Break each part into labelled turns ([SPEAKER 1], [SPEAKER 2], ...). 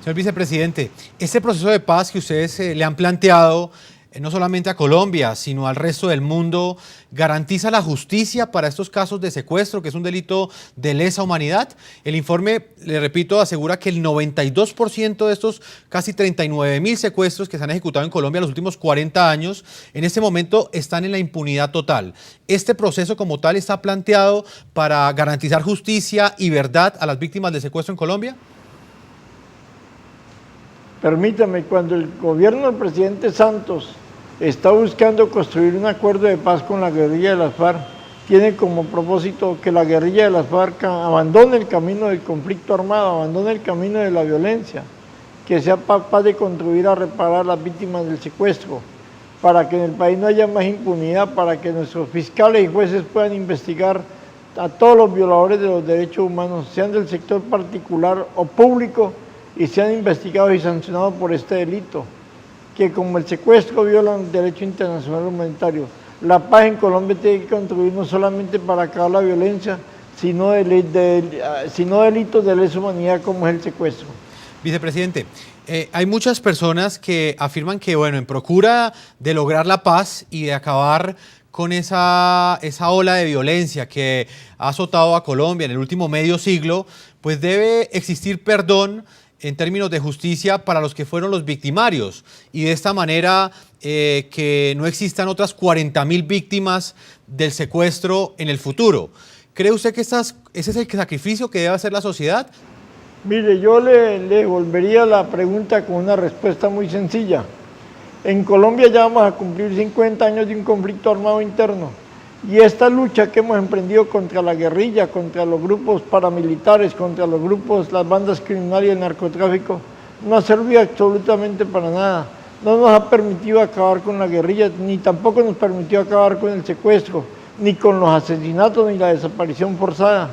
[SPEAKER 1] Señor vicepresidente, este proceso de paz que ustedes le han planteado, no solamente a Colombia, sino al resto del mundo, ¿garantiza la justicia para estos casos de secuestro, que es un delito de lesa humanidad? El informe, le repito, asegura que el 92% de estos casi 39.000 secuestros que se han ejecutado en Colombia en los últimos 40 años, en este momento están en la impunidad total. ¿Este proceso como tal está planteado para garantizar justicia y verdad a las víctimas del secuestro en Colombia?
[SPEAKER 2] Permítame, cuando el gobierno del presidente Santos está buscando construir un acuerdo de paz con la guerrilla de las FARC, tiene como propósito que la guerrilla de las FARC abandone el camino del conflicto armado, abandone el camino de la violencia, que sea capaz de contribuir a reparar las víctimas del secuestro, para que en el país no haya más impunidad, para que nuestros fiscales y jueces puedan investigar a todos los violadores de los derechos humanos, sean del sector particular o público, y sean investigados y sancionados por este delito, que como el secuestro viola el derecho internacional humanitario. La paz en Colombia tiene que contribuir no solamente para acabar la violencia, sino delitos de lesa humanidad como es el secuestro.
[SPEAKER 1] Vicepresidente, hay muchas personas que afirman que, bueno, en procura de lograr la paz y de acabar con esa ola de violencia que ha azotado a Colombia en el último medio siglo, pues debe existir perdón en términos de justicia para los que fueron los victimarios y de esta manera que no existan otras 40.000 víctimas del secuestro en el futuro. ¿Cree usted que ese es el sacrificio que debe hacer la sociedad?
[SPEAKER 2] Mire, yo le volvería la pregunta con una respuesta muy sencilla. En Colombia ya vamos a cumplir 50 años de un conflicto armado interno. Y esta lucha que hemos emprendido contra la guerrilla, contra los grupos paramilitares, contra los grupos, las bandas criminales y el narcotráfico, no ha servido absolutamente para nada. No nos ha permitido acabar con la guerrilla, ni tampoco nos permitió acabar con el secuestro, ni con los asesinatos, ni la desaparición forzada.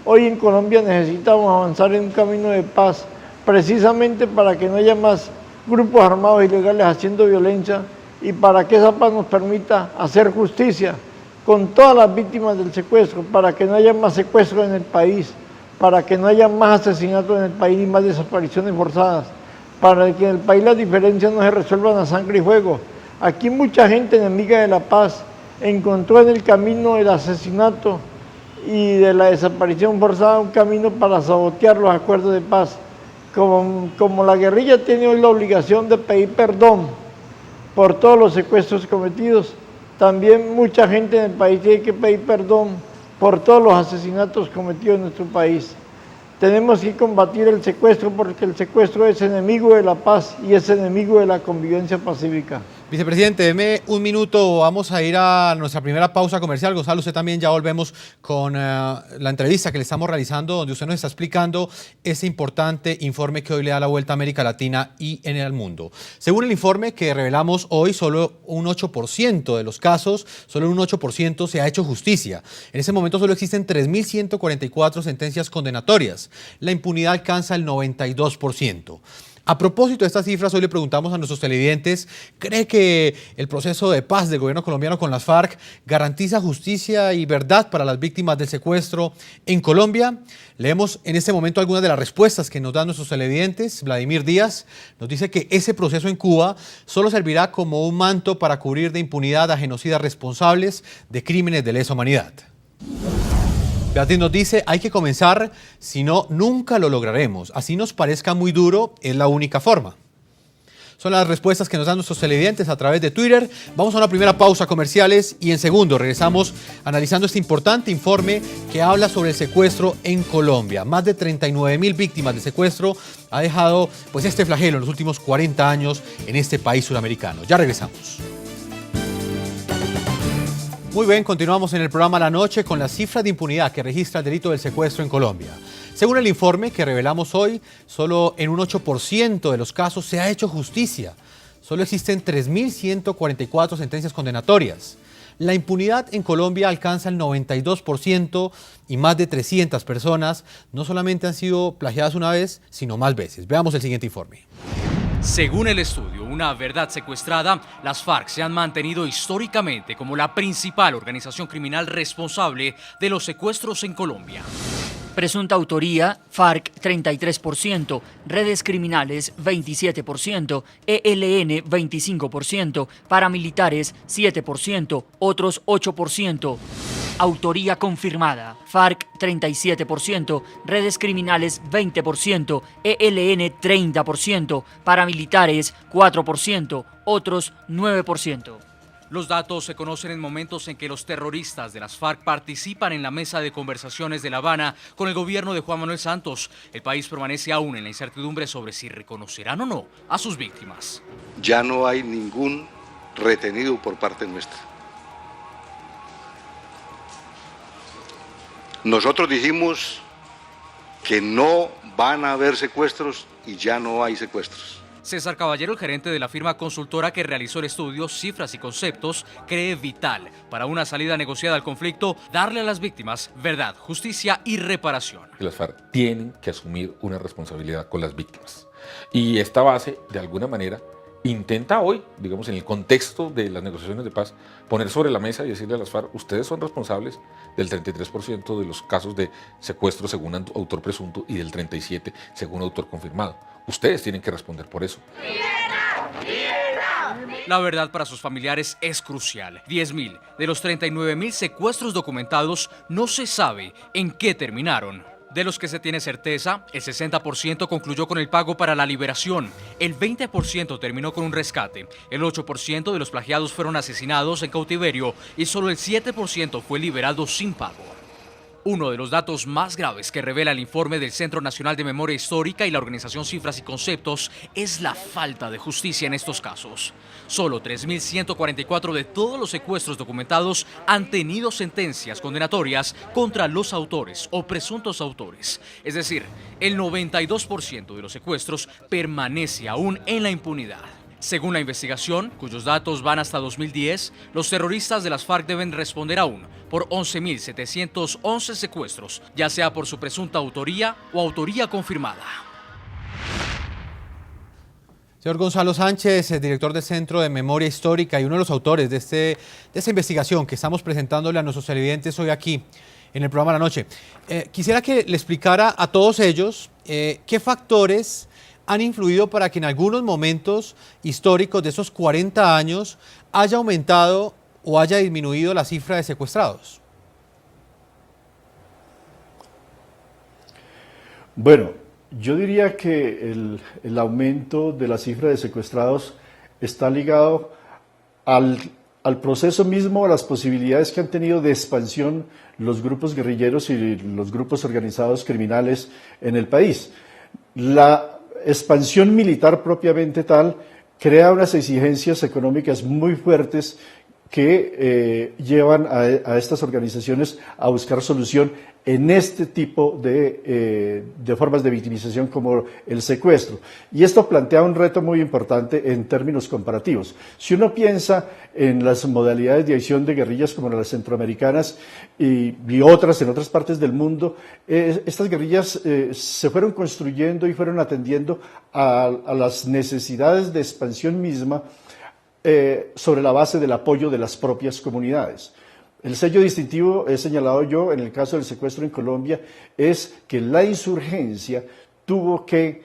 [SPEAKER 2] Hoy en Colombia necesitamos avanzar en un camino de paz, precisamente para que no haya más grupos armados ilegales haciendo violencia y para que esa paz nos permita hacer justicia con todas las víctimas del secuestro, para que no haya más secuestros en el país, para que no haya más asesinatos en el país ni más desapariciones forzadas, para que en el país las diferencias no se resuelvan a sangre y fuego. Aquí mucha gente enemiga de la paz encontró en el camino del asesinato y de la desaparición forzada un camino para sabotear los acuerdos de paz. Como la guerrilla tiene hoy la obligación de pedir perdón por todos los secuestros cometidos, también mucha gente en el país tiene que pedir perdón por todos los asesinatos cometidos en nuestro país. Tenemos que combatir el secuestro porque el secuestro es enemigo de la paz y es enemigo de la convivencia pacífica.
[SPEAKER 1] Vicepresidente, deme un minuto, vamos a ir a nuestra primera pausa comercial. Gonzalo, usted también, ya volvemos con la entrevista que le estamos realizando, donde usted nos está explicando ese importante informe que hoy le da la vuelta a América Latina y en el mundo. Según el informe que revelamos hoy, solo un 8% de los casos, solo un 8% se ha hecho justicia. En ese momento solo existen 3.144 sentencias condenatorias. La impunidad alcanza el 92%. A propósito de estas cifras, hoy le preguntamos a nuestros televidentes, ¿cree que el proceso de paz del gobierno colombiano con las FARC garantiza justicia y verdad para las víctimas del secuestro en Colombia? Leemos en este momento algunas de las respuestas que nos dan nuestros televidentes. Vladimir Díaz nos dice que ese proceso en Cuba solo servirá como un manto para cubrir de impunidad a genocidas responsables de crímenes de lesa humanidad. Beatriz nos dice, hay que comenzar, si no, nunca lo lograremos. Así nos parezca muy duro, es la única forma. Son las respuestas que nos dan nuestros televidentes a través de Twitter. Vamos a una primera pausa comerciales y en segundo regresamos analizando este importante informe que habla sobre el secuestro en Colombia. Más de 39.000 víctimas de secuestro ha dejado pues este flagelo en los últimos 40 años en este país sudamericano. Ya regresamos. Muy bien, continuamos en el programa La Noche con la cifra de impunidad que registra el delito del secuestro en Colombia. Según el informe que revelamos hoy, solo en un 8% de los casos se ha hecho justicia. Solo existen 3.144 sentencias condenatorias. La impunidad en Colombia alcanza el 92% y más de 300 personas no solamente han sido plagiadas una vez, sino más veces. Veamos el siguiente informe.
[SPEAKER 3] Según el estudio Una verdad secuestrada, las FARC se han mantenido históricamente como la principal organización criminal responsable de los secuestros en Colombia.
[SPEAKER 4] Presunta autoría, FARC 33%, redes criminales 27%, ELN 25%, paramilitares 7%, otros 8%. Autoría confirmada, FARC 37%, redes criminales 20%, ELN 30%, paramilitares 4%, otros 9%.
[SPEAKER 3] Los datos se conocen en momentos en que los terroristas de las FARC participan en la mesa de conversaciones de La Habana con el gobierno de Juan Manuel Santos. El país permanece aún en la incertidumbre sobre si reconocerán o no a sus víctimas.
[SPEAKER 5] Ya no hay ningún retenido por parte nuestra. Nosotros dijimos que no van a haber secuestros y ya no hay secuestros.
[SPEAKER 3] César Caballero, el gerente de la firma consultora que realizó el estudio Cifras y Conceptos, cree vital para una salida negociada al conflicto darle a las víctimas verdad, justicia y reparación.
[SPEAKER 6] Las FARC tienen que asumir una responsabilidad con las víctimas. Y esta base, de alguna manera, intenta hoy, digamos, en el contexto de las negociaciones de paz, poner sobre la mesa y decirle a las FARC, ustedes son responsables del 33% de los casos de secuestro según autor presunto y del 37% según autor confirmado. Ustedes tienen que responder por eso.
[SPEAKER 3] La verdad para sus familiares es crucial. 10.000 de los 39.000 secuestros documentados no se sabe en qué terminaron. De los que se tiene certeza, el 60% concluyó con el pago para la liberación, el 20% terminó con un rescate, el 8% de los plagiados fueron asesinados en cautiverio y solo el 7% fue liberado sin pago. Uno de los datos más graves que revela el informe del Centro Nacional de Memoria Histórica y la organización Cifras y Conceptos es la falta de justicia en estos casos. Solo 3.144 de todos los secuestros documentados han tenido sentencias condenatorias contra los autores o presuntos autores. Es decir, el 92% de los secuestros permanece aún en la impunidad. Según la investigación, cuyos datos van hasta 2010, los terroristas de las FARC deben responder aún por 11.711 secuestros, ya sea por su presunta autoría o autoría confirmada.
[SPEAKER 1] Señor Gonzalo Sánchez, director del Centro de Memoria Histórica y uno de los autores de esta investigación que estamos presentándole a nuestros televidentes hoy aquí en el programa La Noche. Quisiera que le explicara a todos ellos qué factores han influido para que en algunos momentos históricos de esos 40 años haya aumentado o haya disminuido la cifra de secuestrados.
[SPEAKER 7] Bueno, yo diría que el aumento de la cifra de secuestrados está ligado al proceso mismo, a las posibilidades que han tenido de expansión los grupos guerrilleros y los grupos organizados criminales en el país. La expansión militar propiamente tal crea unas exigencias económicas muy fuertes que llevan a estas organizaciones a buscar solución en este tipo de formas de victimización como el secuestro. Y esto plantea un reto muy importante en términos comparativos. Si uno piensa en las modalidades de acción de guerrillas como las centroamericanas y otras en otras partes del mundo, estas guerrillas se fueron construyendo y fueron atendiendo a las necesidades de expansión misma sobre la base del apoyo de las propias comunidades. El sello distintivo, he señalado yo, en el caso del secuestro en Colombia, es que la insurgencia tuvo que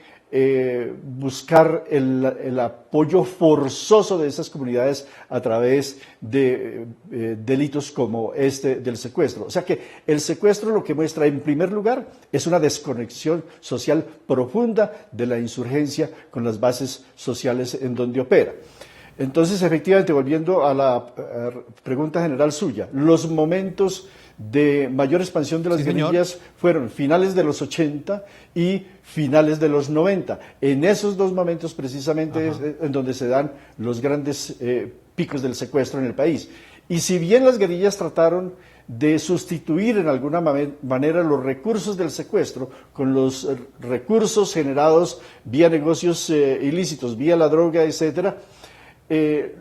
[SPEAKER 7] buscar el apoyo forzoso de esas comunidades a través de delitos como este del secuestro. O sea que el secuestro lo que muestra en primer lugar es una desconexión social profunda de la insurgencia con las bases sociales en donde opera. Entonces, efectivamente, volviendo a la pregunta general suya, los momentos de mayor expansión de las guerrillas fueron finales de los 80 y finales de los 90. En esos dos momentos precisamente es en donde se dan los grandes picos del secuestro en el país. Y si bien las guerrillas trataron de sustituir en alguna manera los recursos del secuestro con los recursos generados vía negocios ilícitos, vía la droga, etcétera,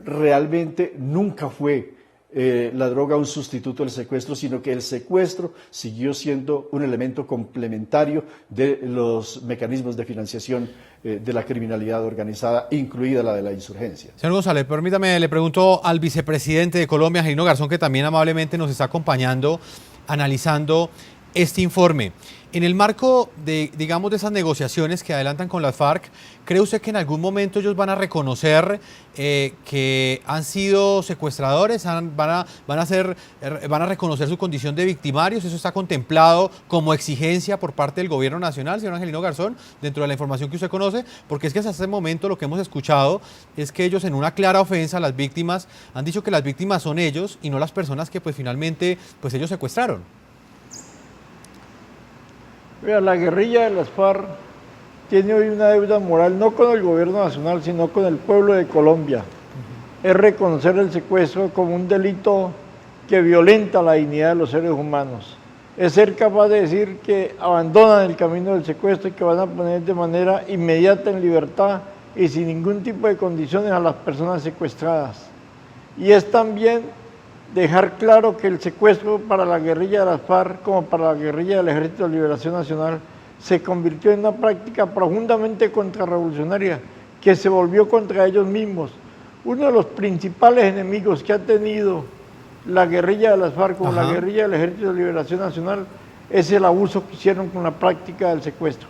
[SPEAKER 7] realmente nunca fue la droga un sustituto del secuestro, sino que el secuestro siguió siendo un elemento complementario de los mecanismos de financiación de la criminalidad organizada, incluida la de la insurgencia.
[SPEAKER 1] Señor González, permítame, le pregunto al vicepresidente de Colombia, Angelino Garzón, que también amablemente nos está acompañando, analizando este informe. En el marco de, digamos, de esas negociaciones que adelantan con las FARC, ¿cree usted que en algún momento ellos van a reconocer que han sido secuestradores, van a reconocer su condición de victimarios? ¿Eso está contemplado como exigencia por parte del gobierno nacional, señor Angelino Garzón, dentro de la información que usted conoce? Porque es que hasta este momento lo que hemos escuchado es que ellos, en una clara ofensa a las víctimas, han dicho que las víctimas son ellos y no las personas que pues finalmente pues ellos secuestraron.
[SPEAKER 2] Vea, la guerrilla de las FARC tiene hoy una deuda moral no con el gobierno nacional, sino con el pueblo de Colombia. Es reconocer el secuestro como un delito que violenta la dignidad de los seres humanos. Es ser capaz de decir que abandonan el camino del secuestro y que van a poner de manera inmediata en libertad y sin ningún tipo de condiciones a las personas secuestradas. Y es también dejar claro que el secuestro para la guerrilla de las FARC, como para la guerrilla del Ejército de Liberación Nacional, se convirtió en una práctica profundamente contrarrevolucionaria que se volvió contra ellos mismos. Uno de los principales enemigos que ha tenido la guerrilla de las FARC, como la guerrilla del Ejército de Liberación Nacional, es el abuso que hicieron con la práctica del secuestro.